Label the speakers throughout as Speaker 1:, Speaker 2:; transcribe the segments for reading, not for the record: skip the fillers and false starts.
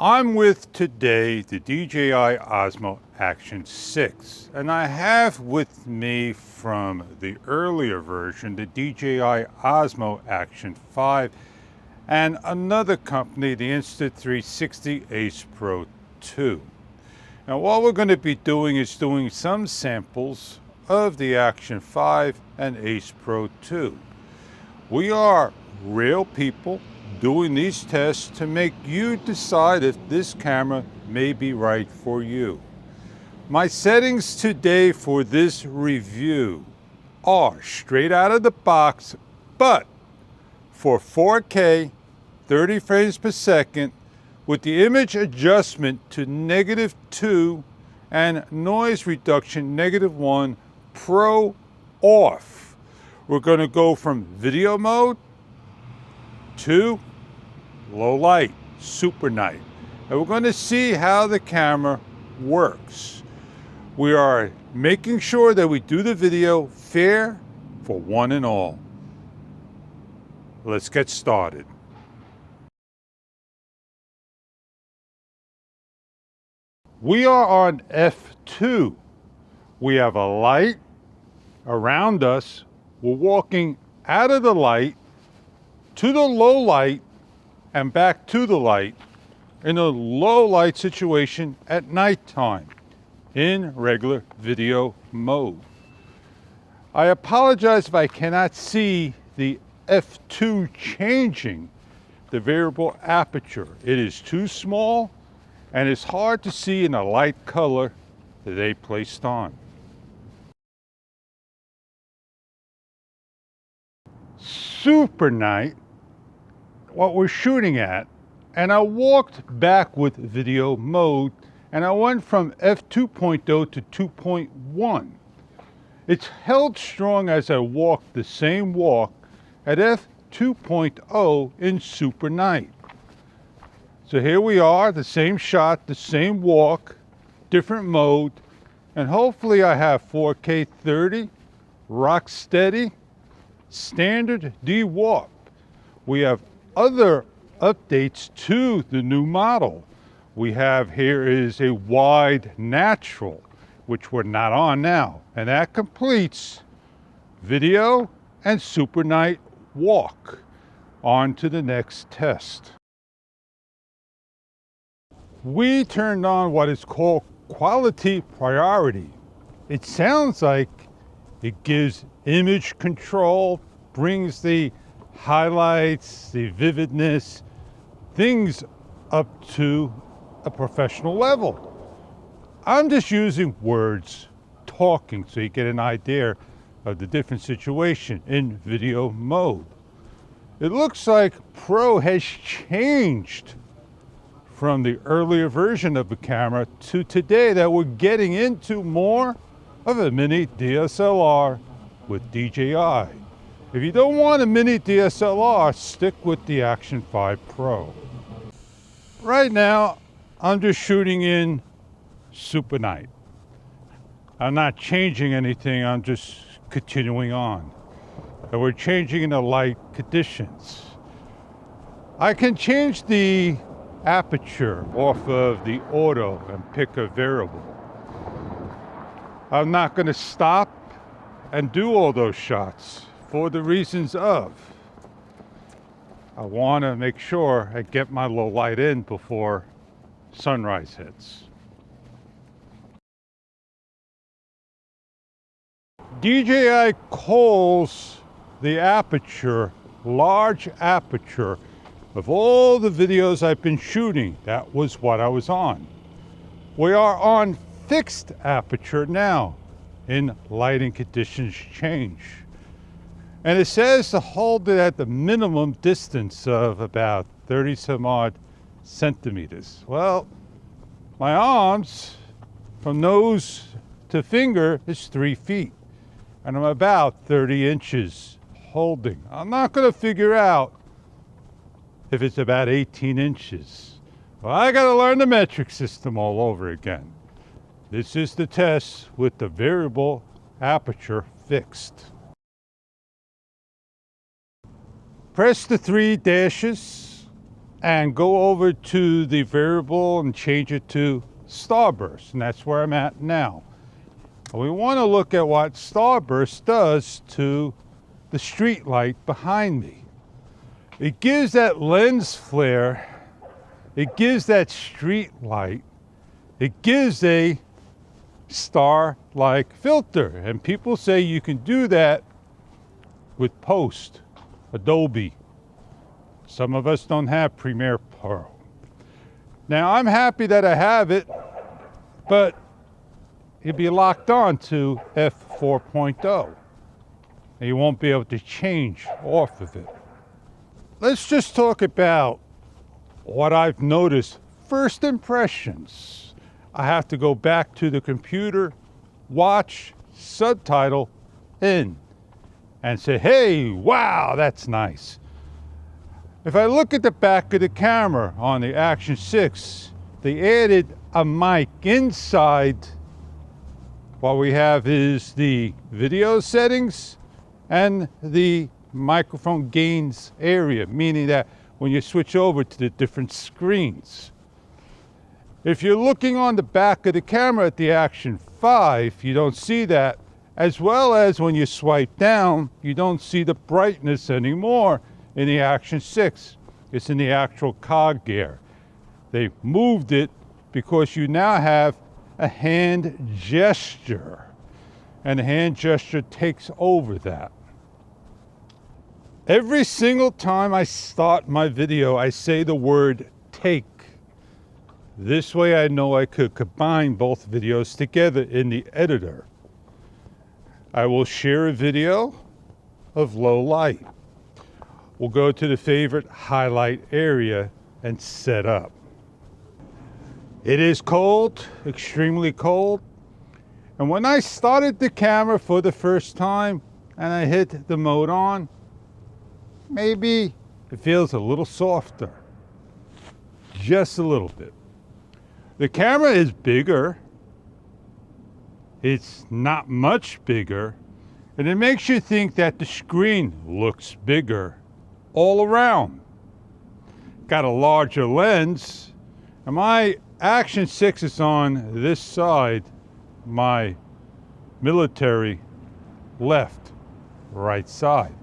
Speaker 1: I'm with today the DJI Osmo Action 6, and I have with me from the earlier version the DJI Osmo Action 5 and another company, the Insta360 Ace Pro 2. Now what we're going to be doing is doing some samples of the Action 5 and Ace Pro 2. We are real people doing these tests to make you decide if this camera may be right for you. My settings today for this review are straight out of the box, but for 4K, 30 frames per second, with the image adjustment to -2 and noise reduction -1 Pro off. We're going to go from video mode to low light, super night. And we're going to see how the camera works. We are making sure that we do the video fair for one and all. Let's get started. We are on F2. We have a light around us. We're walking out of the light to the low light and back to the light in a low light situation at nighttime in regular video mode. I apologize if I cannot see the F2 changing the variable aperture. It is too small and it's hard to see in a light color that they placed on. Super night, what we're shooting at, and I walked back with video mode and I went from f2.0 to 2.1. It's held strong as I walked the same walk at f2.0 in super night. So here we are, the same shot, the same walk, different mode, and hopefully I have 4K 30, rock steady, standard D-warp. We have other updates to the new model. We have here is a wide natural, which we're not on now, and that completes video and super night walk. On to the next test. We turned on what is called quality priority. It sounds like it gives image control, brings the highlights, the vividness, things up to a professional level. I'm just using words, talking, so you get an idea of the different situation in video mode. It looks like Pro has changed from the earlier version of the camera to today, that we're getting into more of a mini DSLR with DJI. If you don't want a mini DSLR, stick with the Action 5 Pro. Right now, I'm just shooting in super night. I'm not changing anything, I'm just continuing on. And we're changing in the light conditions. I can change the aperture off of the auto and pick a variable. I'm not going to stop and do all those shots for the reasons of I want to make sure I get my low light in before sunrise hits. DJI calls the aperture large aperture. Of all the videos I've been shooting, that was what I was on. We are on fixed aperture now in lighting conditions change. And it says to hold it at the minimum distance of about 30 some odd centimeters. Well, my arms from nose to finger is 3 feet. And I'm about 30 inches holding. I'm not going to figure out if it's about 18 inches. Well, I got to learn the metric system all over again. This is the test with the variable aperture fixed. Press the 3 dashes and go over to the variable and change it to starburst, and that's where I'm at now. And we want to look at what starburst does to the street light behind me. It gives that lens flare, it gives that street light, it gives a star-like filter, and people say you can do that with Post, Adobe. Some of us don't have Premiere Pro. Now I'm happy that I have it, but you'll be locked on to f4.0 and you won't be able to change off of it. Let's just talk about what I've noticed. First impressions. I have to go back to the computer, watch, subtitle, in, and say, hey, wow, that's nice. If I look at the back of the camera on the Action 6, they added a mic inside. What we have is the video settings and the microphone gains area, meaning that when you switch over to the different screens. If you're looking on the back of the camera at the Action 5, you don't see that, as well as when you swipe down, you don't see the brightness anymore in the Action 6. It's in the actual cog gear. They moved it because you now have a hand gesture, and the hand gesture takes over that. Every single time I start my video, I say the word take. This way I know I could combine both videos together in the editor. I will share a video of low light. We'll go to the favorite highlight area and set up. It is cold, extremely cold. And when I started the camera for the first time and I hit the mode on, maybe it feels a little softer, just a little bit. The camera is bigger. It's not much bigger. And it makes you think that the screen looks bigger all around. Got a larger lens, and my Action 6 is on this side, my military left, right side.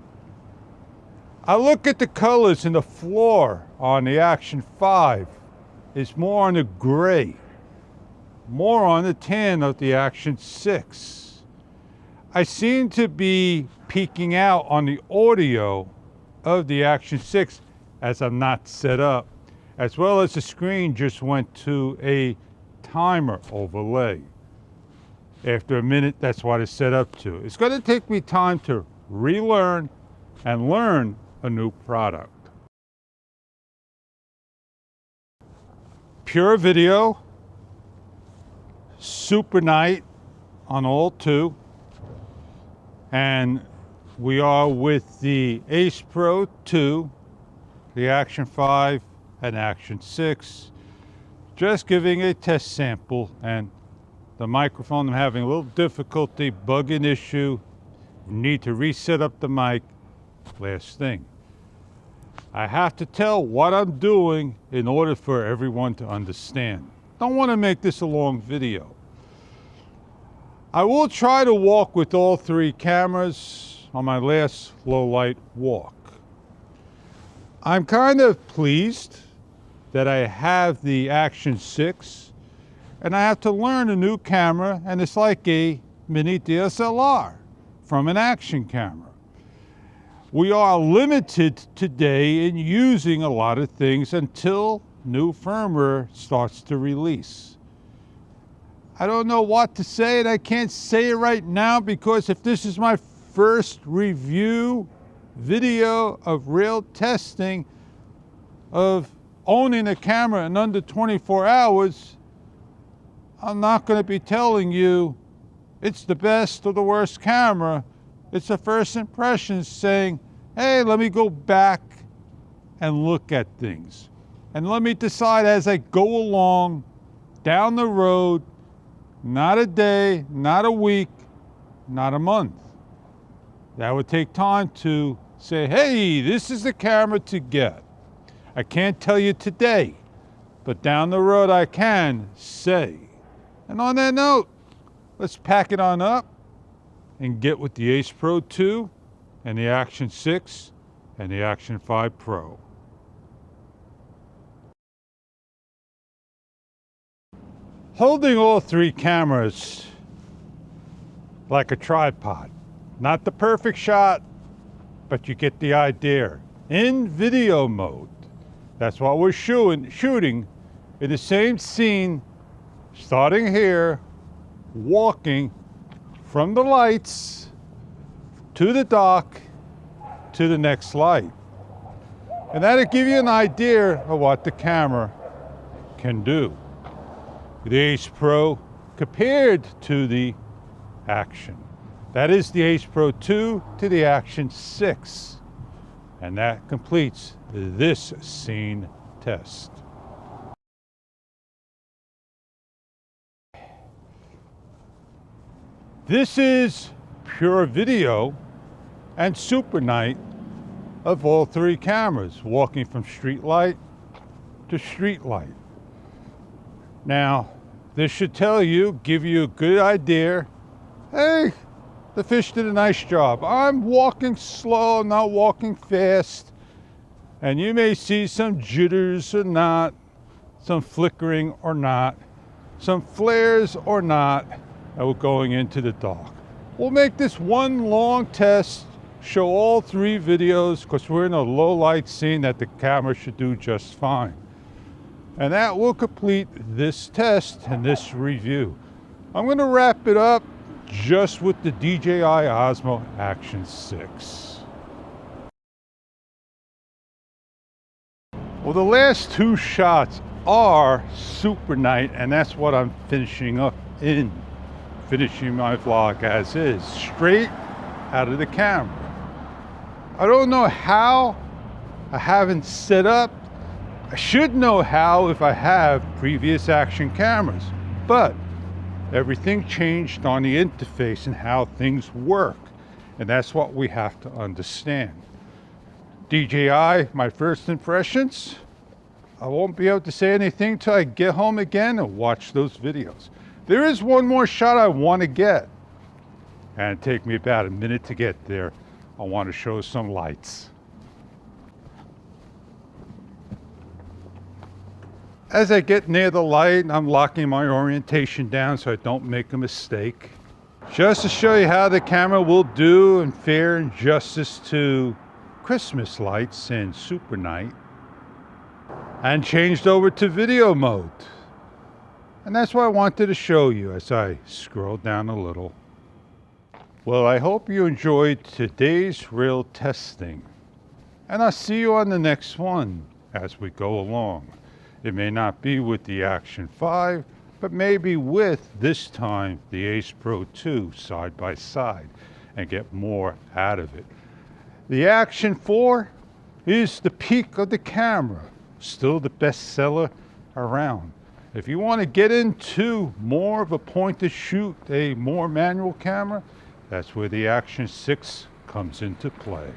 Speaker 1: I look at the colors in the floor on the Action 5. It's more on the gray, more on the tan of the Action 6. I seem to be peeking out on the audio of the Action 6 as I'm not set up, as well as the screen just went to a timer overlay. After a minute, that's what it's set up to. It's going to take me time to relearn and learn a new product. Pure video, super night on all two, and we are with the Ace Pro 2, the Action 5, and Action 6. Just giving a test sample, and the microphone, I'm having a little difficulty, bugging issue. Need to reset up the mic. Last thing. I have to tell what I'm doing in order for everyone to understand. Don't want to make this a long video. I will try to walk with all three cameras on my last low light walk. I'm kind of pleased that I have the Action 6 and I have to learn a new camera, and it's like a mini DSLR from an action camera. We are limited today in using a lot of things until new firmware starts to release. I don't know what to say, and I can't say it right now because if this is my first review video of real testing of owning a camera in under 24 hours, I'm not going to be telling you it's the best or the worst camera. It's a first impression saying, hey, let me go back and look at things. And let me decide as I go along down the road, not a day, not a week, not a month. That would take time to say, hey, this is the camera to get. I can't tell you today, but down the road I can say. And on that note, let's pack it on up and get with the Ace Pro 2 and the Action 6 and the Action 5 Pro. Holding all three cameras like a tripod. Not the perfect shot, but you get the idea. In video mode, that's what we're shooting in the same scene, starting here, walking from the lights to the dock to the next light. And that'll give you an idea of what the camera can do. The Ace Pro compared to the Action. That is the Ace Pro 2 to the Action 6. And that completes this scene test. This is pure video and super night of all three cameras, walking from street light to street light. Now, this should tell you, give you a good idea. Hey, the fish did a nice job. I'm walking slow, not walking fast. And you may see some jitters or not, some flickering or not, some flares or not, and we're going into the dock. We'll make this one long test, show all three videos, because we're in a low light scene that the camera should do just fine. And that will complete this test and this review. I'm going to wrap it up just with the DJI Osmo Action 6. Well, the last two shots are super night, and that's what I'm finishing up in. Finishing my vlog as is, straight out of the camera. I don't know how. I haven't set up. I should know how if I have previous Action cameras, but everything changed on the interface and how things work, and that's what we have to understand. DJI, my first impressions, I won't be able to say anything till I get home again and watch those videos. There is one more shot I want to get, and it'll take me about a minute to get there. I want to show some lights. As I get near the light, I'm locking my orientation down so I don't make a mistake. Just to show you how the camera will do and fare in justice to Christmas lights and super night. And changed over to video mode. And that's what I wanted to show you as I scroll down a little. Well, I hope you enjoyed today's real testing. And I'll see you on the next one as we go along. It may not be with the Action 5, but maybe with, this time, the Ace Pro 2 side by side and get more out of it. The Action 4 is the peak of the camera, still the best seller around. If you want to get into more of a point to shoot, a more manual camera, that's where the Action 6 comes into play.